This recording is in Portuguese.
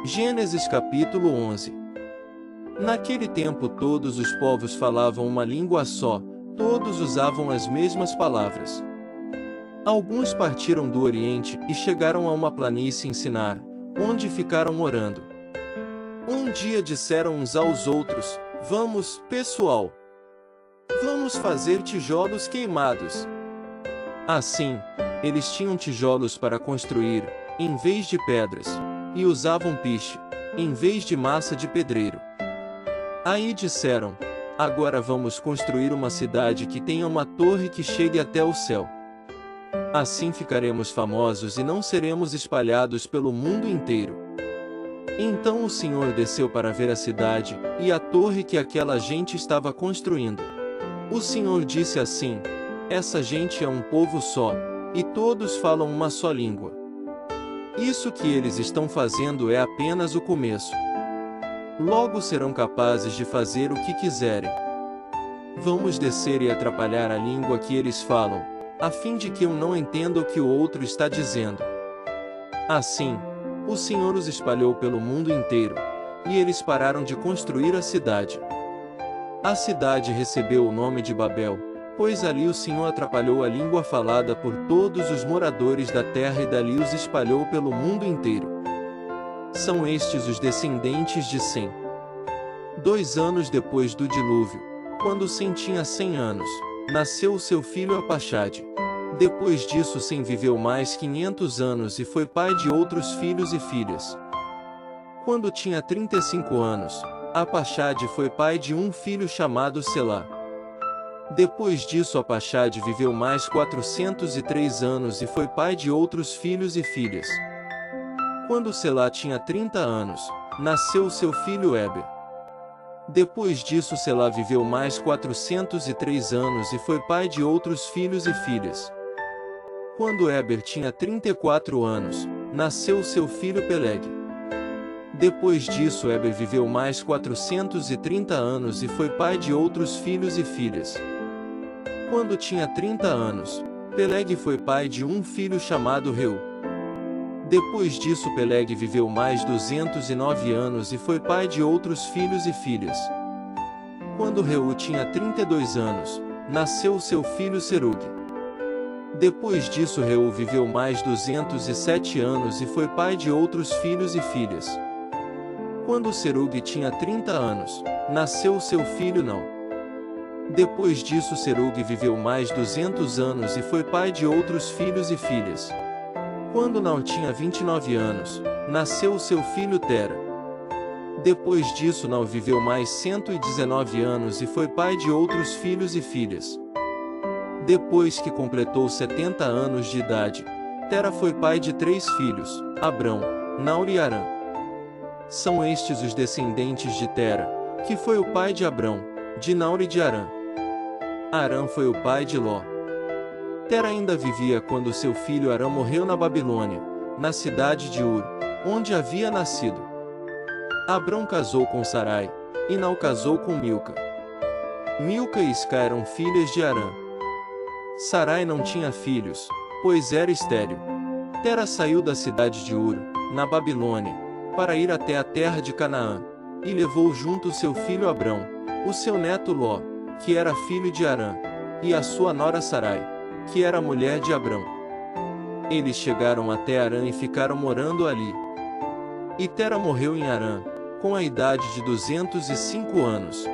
Gênesis capítulo 11. Naquele tempo todos os povos falavam uma língua só, todos usavam as mesmas palavras. Alguns partiram do Oriente e chegaram a uma planície em Sinar, onde ficaram morando. Um dia disseram uns aos outros: "Vamos, pessoal, vamos fazer tijolos queimados." Assim, eles tinham tijolos para construir, em vez de pedras, e usavam piche, em vez de massa de pedreiro. Aí disseram: "Agora vamos construir uma cidade que tenha uma torre que chegue até o céu. Assim ficaremos famosos e não seremos espalhados pelo mundo inteiro." Então o Senhor desceu para ver a cidade e a torre que aquela gente estava construindo. O Senhor disse assim: "Essa gente é um povo só, e todos falam uma só língua. Isso que eles estão fazendo é apenas o começo. Logo serão capazes de fazer o que quiserem. Vamos descer e atrapalhar a língua que eles falam, a fim de que um não entenda o que o outro está dizendo." Assim, o Senhor os espalhou pelo mundo inteiro, e eles pararam de construir a cidade. A cidade recebeu o nome de Babel, pois ali o Senhor atrapalhou a língua falada por todos os moradores da terra e dali os espalhou pelo mundo inteiro. São estes os descendentes de Sem. 2 anos depois do dilúvio, quando Sem tinha 100 anos, nasceu o seu filho Arpaxade. Depois disso Sem viveu mais 500 anos e foi pai de outros filhos e filhas. Quando tinha 35 anos, Arpaxade foi pai de um filho chamado Selá. Depois disso Arpaxade viveu mais 403 anos e foi pai de outros filhos e filhas. Quando Selá tinha 30 anos, nasceu seu filho Éber. Depois disso Selá viveu mais 403 anos e foi pai de outros filhos e filhas. Quando Éber tinha 34 anos, nasceu seu filho Peleg. Depois disso Éber viveu mais 430 anos e foi pai de outros filhos e filhas. Quando tinha 30 anos, Peleg foi pai de um filho chamado Reu. Depois disso Peleg viveu mais 209 anos e foi pai de outros filhos e filhas. Quando Reu tinha 32 anos, nasceu seu filho Serug. Depois disso Reu viveu mais 207 anos e foi pai de outros filhos e filhas. Quando Serug tinha 30 anos, nasceu seu filho Não. Depois disso Serug viveu mais 200 anos e foi pai de outros filhos e filhas. Quando Não tinha 29 anos, nasceu seu filho Tera. Depois disso Não viveu mais 119 anos e foi pai de outros filhos e filhas. Depois que completou 70 anos de idade, Tera foi pai de 3 filhos, Abrão, Naor e Arã. São estes os descendentes de Tera, que foi o pai de Abrão, de Naor e de Arã. Arã foi o pai de Ló. Tera ainda vivia quando seu filho Arã morreu na Babilônia, na cidade de Ur, onde havia nascido. Abrão casou com Sarai, e Naor casou com Milca. Milca e Isca eram filhas de Arã. Sarai não tinha filhos, pois era estéril. Tera saiu da cidade de Ur, na Babilônia, para ir até a terra de Canaã, e levou junto seu filho Abrão, o seu neto Ló, que era filho de Arã, e a sua nora Sarai, que era mulher de Abrão. Eles chegaram até Arã e ficaram morando ali. E Tera morreu em Arã, com a idade de 205 anos.